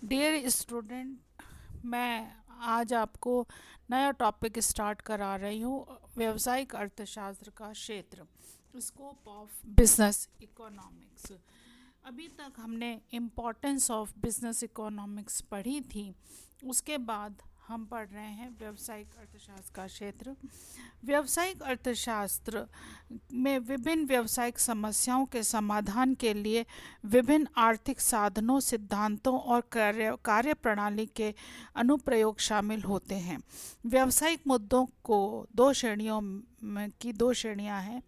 Dear student, मैं आज आपको नया टॉपिक स्टार्ट करा रही हूँ। व्यावसायिक अर्थशास्त्र का क्षेत्र, स्कोप ऑफ बिजनेस इकोनॉमिक्स। अभी तक हमने इम्पोर्टेंस ऑफ बिजनेस इकोनॉमिक्स पढ़ी थी। उसके बाद हम पढ़ रहे हैं व्यावसायिक अर्थशास्त्र का क्षेत्र। व्यावसायिक अर्थशास्त्र में विभिन्न व्यावसायिक समस्याओं के समाधान के लिए विभिन्न आर्थिक साधनों, सिद्धांतों और कार्यप्रणाली के अनुप्रयोग शामिल होते हैं। व्यावसायिक मुद्दों को दो श्रेणियां हैं।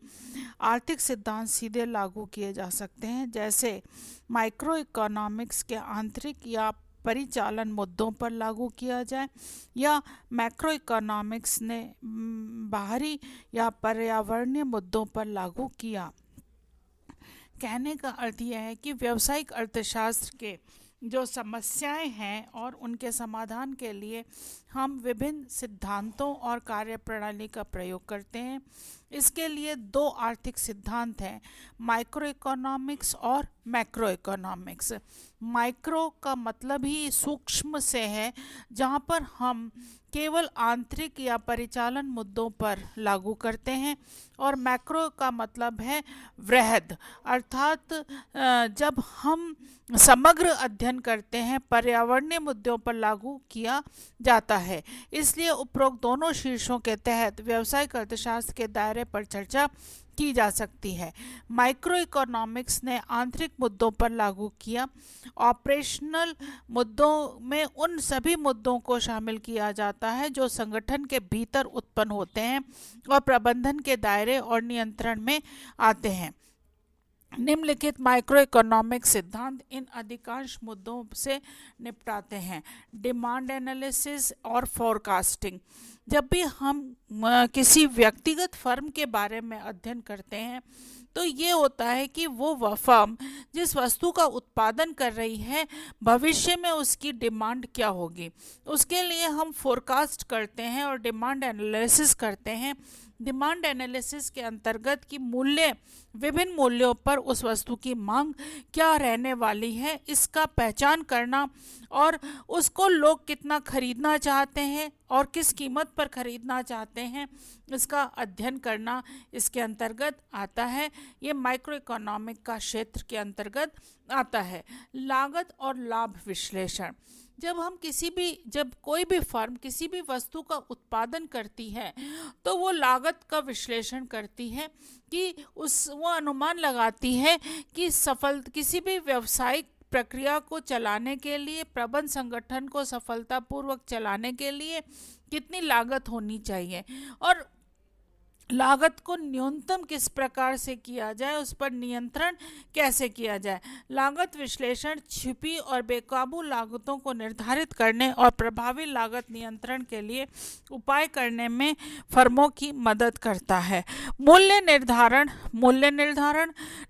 आर्थिक सिद्धांत सीधे लागू किए जा सकते हैं, जैसे माइक्रो इकोनॉमिक्स के आंतरिक या परिचालन मुद्दों पर लागू किया जाए, या मैक्रो इकोनॉमिक्स ने बाहरी या पर्यावरणीय मुद्दों पर लागू किया। कहने का अर्थ यह है कि व्यावसायिक अर्थशास्त्र के जो समस्याएं हैं और उनके समाधान के लिए हम विभिन्न सिद्धांतों और कार्यप्रणाली का प्रयोग करते हैं। इसके लिए दो आर्थिक सिद्धांत हैं, माइक्रो इकोनॉमिक्स और मैक्रो इकोनॉमिक्स। माइक्रो का मतलब ही सूक्ष्म से है, जहाँ पर हम केवल आंतरिक या परिचालन मुद्दों पर लागू करते हैं, और मैक्रो का मतलब है वृहद, अर्थात जब हम समग्र अध्ययन करते हैं पर्यावरणीय मुद्दों पर लागू किया जाता है। इसलिए उपरोक्त दोनों शीर्षों के तहत व्यावसायिक अर्थशास्त्र के दायरे पर चर्चा की जा सकती है। माइक्रो इकोनॉमिक्स ने आंतरिक मुद्दों पर लागू किया। ऑपरेशनल मुद्दों में उन सभी मुद्दों को शामिल किया जाता है जो संगठन के भीतर उत्पन्न होते हैं और प्रबंधन के दायरे और नियंत्रण में आते हैं। निम्नलिखित माइक्रो इकोनॉमिक सिद्धांत इन अधिकांश मुद्दों से निपटाते हैं। डिमांड एनालिसिस और फोरकास्टिंग। जब भी हम किसी व्यक्तिगत फर्म के बारे में अध्ययन करते हैं तो ये होता है कि वो फर्म जिस वस्तु का उत्पादन कर रही है, भविष्य में उसकी डिमांड क्या होगी, उसके लिए हम फोरकास्ट करते हैं और डिमांड एनालिसिस करते हैं। डिमांड एनालिसिस के अंतर्गत की विभिन्न मूल्यों पर उस वस्तु की मांग क्या रहने वाली है, इसका पहचान करना और उसको लोग कितना खरीदना चाहते हैं और किस कीमत पर खरीदना चाहते हैं, इसका अध्ययन करना इसके अंतर्गत आता है। ये माइक्रो इकोनॉमिक का क्षेत्र के अंतर्गत आता है। लागत और लाभ विश्लेषण। जब कोई भी फर्म किसी भी वस्तु का उत्पादन करती है तो वो लागत का विश्लेषण करती है कि वो अनुमान लगाती है कि किसी भी व्यावसायिक प्रक्रिया को चलाने के लिए, प्रबंध संगठन को सफलतापूर्वक चलाने के लिए कितनी लागत होनी चाहिए और लागत को न्यूनतम किस प्रकार से किया जाए, उस पर नियंत्रण कैसे किया जाए। लागत विश्लेषण छिपी और बेकाबू लागतों को निर्धारित करने और प्रभावी लागत नियंत्रण के लिए उपाय करने में फर्मों की मदद करता है। मूल्य निर्धारण,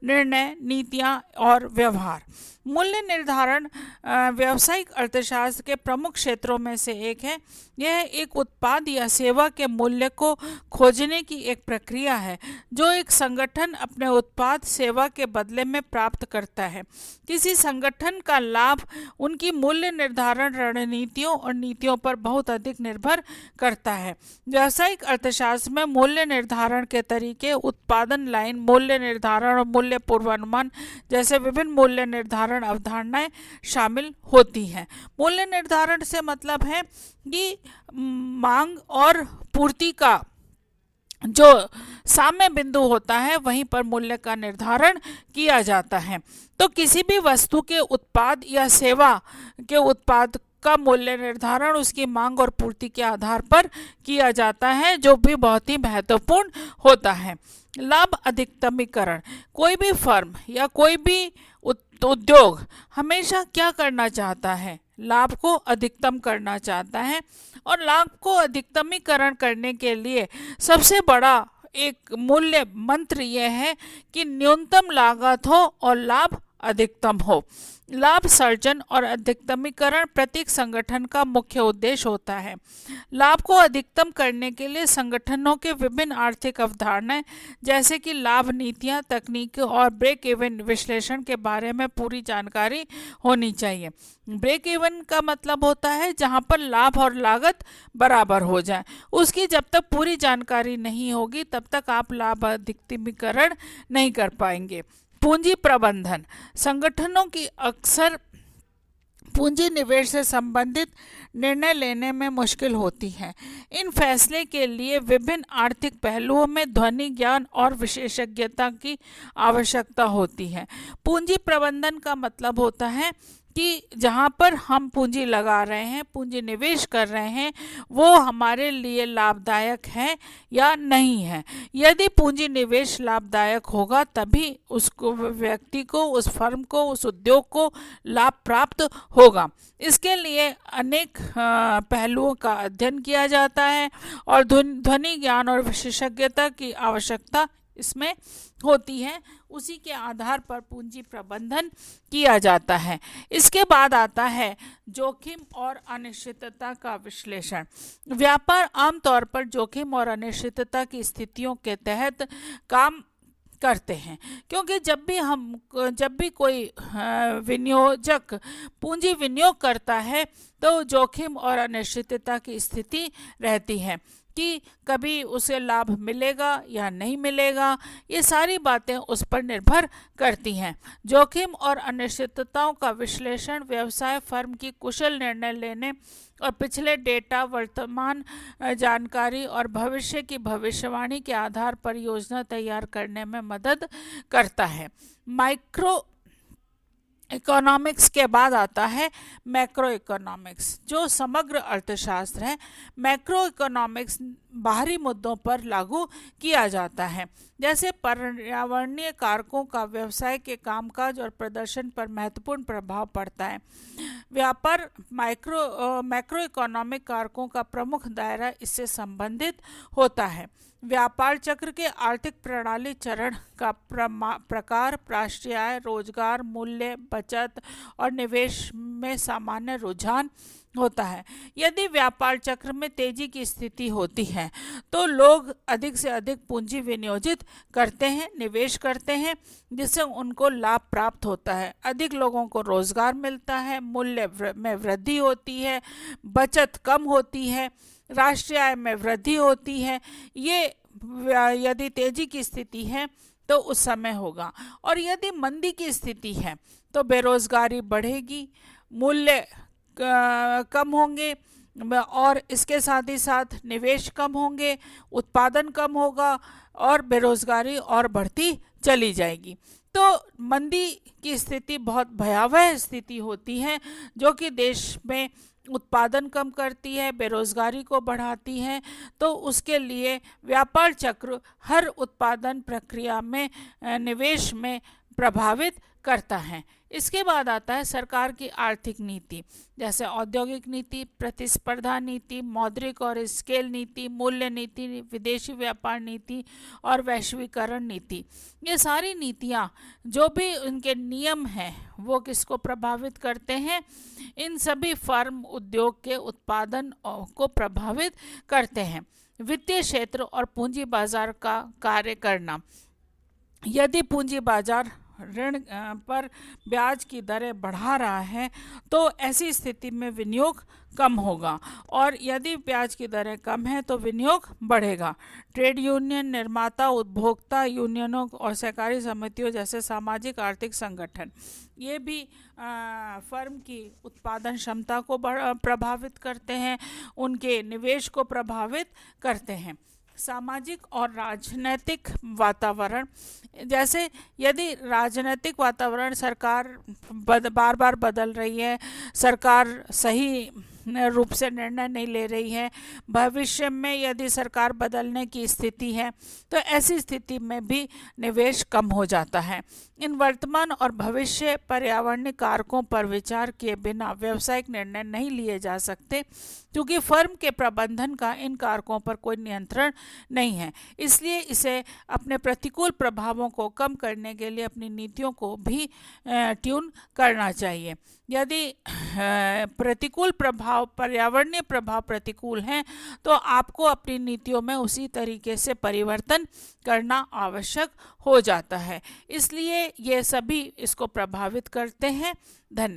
निर्णय, नीतियाँ और व्यवहार। मूल्य निर्धारण व्यावसायिक अर्थशास्त्र के प्रमुख क्षेत्रों में से एक है। यह एक उत्पाद या सेवा के मूल्य को खोजने की एक प्रक्रिया है जो एक संगठन अपने उत्पाद सेवा के बदले में प्राप्त करता है। किसी संगठन का लाभ उनकी मूल्य निर्धारण रणनीतियों और नीतियों पर बहुत अधिक निर्भर करता है। व्यावसायिक अर्थशास्त्र में मूल्य निर्धारण के तरीके, उत्पादन लाइन मूल्य निर्धारण और मूल्य पूर्वानुमान जैसे विभिन्न मूल्य निर्धारण अवधारणाएं शामिल होती हैं। मूल्य निर्धारण से मतलब है कि मांग और पूर्ति का जो साम्य बिंदु होता है वहीं पर मूल्य का निर्धारण किया जाता है। तो किसी भी वस्तु के उत्पाद या सेवा के उत्पाद का मूल्य निर्धारण उसकी मांग और पूर्ति के आधार पर किया जाता है, जो भी बहुत ही महत्वपूर्ण होता है। लाभ अधिकतमीकरण। कोई भी फर्म या कोई भी उद्योग हमेशा क्या करना चाहता है, लाभ को अधिकतम करना चाहता है, और लाभ को अधिकतमीकरण करने के लिए सबसे बड़ा एक मूल्य मंत्र यह है कि न्यूनतम लागत हो और लाभ अधिकतम हो। लाभ सर्जन और अधिकतमीकरण प्रत्येक संगठन का मुख्य उद्देश्य होता है। लाभ को अधिकतम करने के लिए संगठनों के विभिन्न आर्थिक अवधारणाएं जैसे कि लाभ नीतियां, तकनीक और ब्रेक इवन विश्लेषण के बारे में पूरी जानकारी होनी चाहिए। ब्रेक इवन का मतलब होता है जहां पर लाभ और लागत बराबर हो जाए। उसकी जब तक पूरी जानकारी नहीं होगी तब तक आप लाभ अधिकतमीकरण नहीं कर पाएंगे। पूंजी प्रबंधन संगठनों की अक्सर पूंजी निवेश से संबंधित निर्णय लेने में मुश्किल होती है। इन फैसले के लिए विभिन्न आर्थिक पहलुओं में ध्वनि ज्ञान और विशेषज्ञता की आवश्यकता होती है। पूंजी प्रबंधन का मतलब होता है कि जहाँ पर हम पूंजी लगा रहे हैं, पूंजी निवेश कर रहे हैं, वो हमारे लिए लाभदायक है या नहीं है। यदि पूंजी निवेश लाभदायक होगा तभी उसको, व्यक्ति को, उस फर्म को, उस उद्योग को लाभ प्राप्त होगा। इसके लिए अनेक पहलुओं का अध्ययन किया जाता है और ध्वनि ज्ञान और विशेषज्ञता की आवश्यकता इसमें होती है। उसी के आधार पर पूंजी प्रबंधन किया जाता है। इसके बाद आता है जोखिम और अनिश्चितता का विश्लेषण। व्यापार आमतौर पर जोखिम और अनिश्चितता की स्थितियों के तहत काम करते हैं, क्योंकि जब भी कोई विनियोजक पूंजी विनियोग करता है तो जोखिम और अनिश्चितता की स्थिति रहती है कि कभी उसे लाभ मिलेगा या नहीं मिलेगा। ये सारी बातें उस पर निर्भर करती हैं। जोखिम और अनिश्चितताओं का विश्लेषण व्यवसाय फर्म की कुशल निर्णय लेने और पिछले डेटा, वर्तमान जानकारी और भविष्य की भविष्यवाणी के आधार पर योजना तैयार करने में मदद करता है। माइक्रो इकोनॉमिक्स के बाद आता है मैक्रो इकोनॉमिक्स, जो समग्र अर्थशास्त्र है। मैक्रो इकोनॉमिक्स बाहरी मुद्दों पर लागू किया जाता है, जैसे पर्यावरणीय कारकों का व्यवसाय के कामकाज और प्रदर्शन पर महत्वपूर्ण प्रभाव पड़ता है। व्यापार मैक्रो इकोनॉमिक कारकों का प्रमुख दायरा इससे संबंधित होता है। व्यापार चक्र के आर्थिक प्रणाली चरण का प्रकार राष्ट्रीय आय, रोजगार, मूल्य, बचत और निवेश में सामान्य रुझान होता है। यदि व्यापार चक्र में तेजी की स्थिति होती है तो लोग अधिक से अधिक पूंजी विनियोजित करते हैं, निवेश करते हैं, जिससे उनको लाभ प्राप्त होता है। अधिक लोगों को रोजगार मिलता है, मूल्य में वृद्धि होती है, बचत कम होती है, राष्ट्रीय आय में वृद्धि होती है। ये यदि तेजी की स्थिति है तो उस समय होगा, और यदि मंदी की स्थिति है तो बेरोजगारी बढ़ेगी, मूल्य कम होंगे और इसके साथ ही साथ निवेश कम होंगे, उत्पादन कम होगा और बेरोजगारी और बढ़ती चली जाएगी। तो मंदी की स्थिति बहुत भयावह स्थिति होती है जो कि देश में उत्पादन कम करती है, बेरोजगारी को बढ़ाती है। तो उसके लिए व्यापार चक्र हर उत्पादन प्रक्रिया में, निवेश में प्रभावित करता है। इसके बाद आता है सरकार की आर्थिक नीति, जैसे औद्योगिक नीति, प्रतिस्पर्धा नीति, मौद्रिक और स्केल नीति, मूल्य नीति, विदेशी व्यापार नीति और वैश्वीकरण नीति। ये सारी नीतियाँ, जो भी उनके नियम हैं, वो किसको प्रभावित करते हैं? इन सभी फर्म, उद्योग के उत्पादन को प्रभावित करते हैं। वित्तीय क्षेत्र और पूंजी बाजार का कार्य करना। यदि पूंजी बाजार ऋण पर ब्याज की दरें बढ़ा रहा है तो ऐसी स्थिति में विनियोग कम होगा, और यदि ब्याज की दरें कम है तो विनियोग बढ़ेगा। ट्रेड यूनियन, निर्माता, उपभोक्ता यूनियनों और सहकारी समितियों जैसे सामाजिक आर्थिक संगठन, ये भी फर्म की उत्पादन क्षमता को प्रभावित करते हैं, उनके निवेश को प्रभावित करते हैं। सामाजिक और राजनीतिक वातावरण, जैसे यदि राजनीतिक वातावरण, सरकार बार बार बदल रही है, सरकार सही रूप से निर्णय नहीं ले रही है। भविष्य में यदि सरकार बदलने की स्थिति है तो ऐसी स्थिति में भी निवेश कम हो जाता है। इन वर्तमान और भविष्य पर्यावरणीय कारकों पर विचार किए बिना व्यावसायिक निर्णय नहीं लिए जा सकते, क्योंकि फर्म के प्रबंधन का इन कारकों पर कोई नियंत्रण नहीं है। इसलिए इसे अपने प्रतिकूल प्रभावों को कम करने के लिए अपनी नीतियों को भी ट्यून करना चाहिए। यदि प्रतिकूल प्रभाव, पर्यावरणीय प्रभाव प्रतिकूल हैं, तो आपको अपनी नीतियों में उसी तरीके से परिवर्तन करना आवश्यक हो जाता है। इसलिए ये सभी इसको प्रभावित करते हैं। धन्यवाद।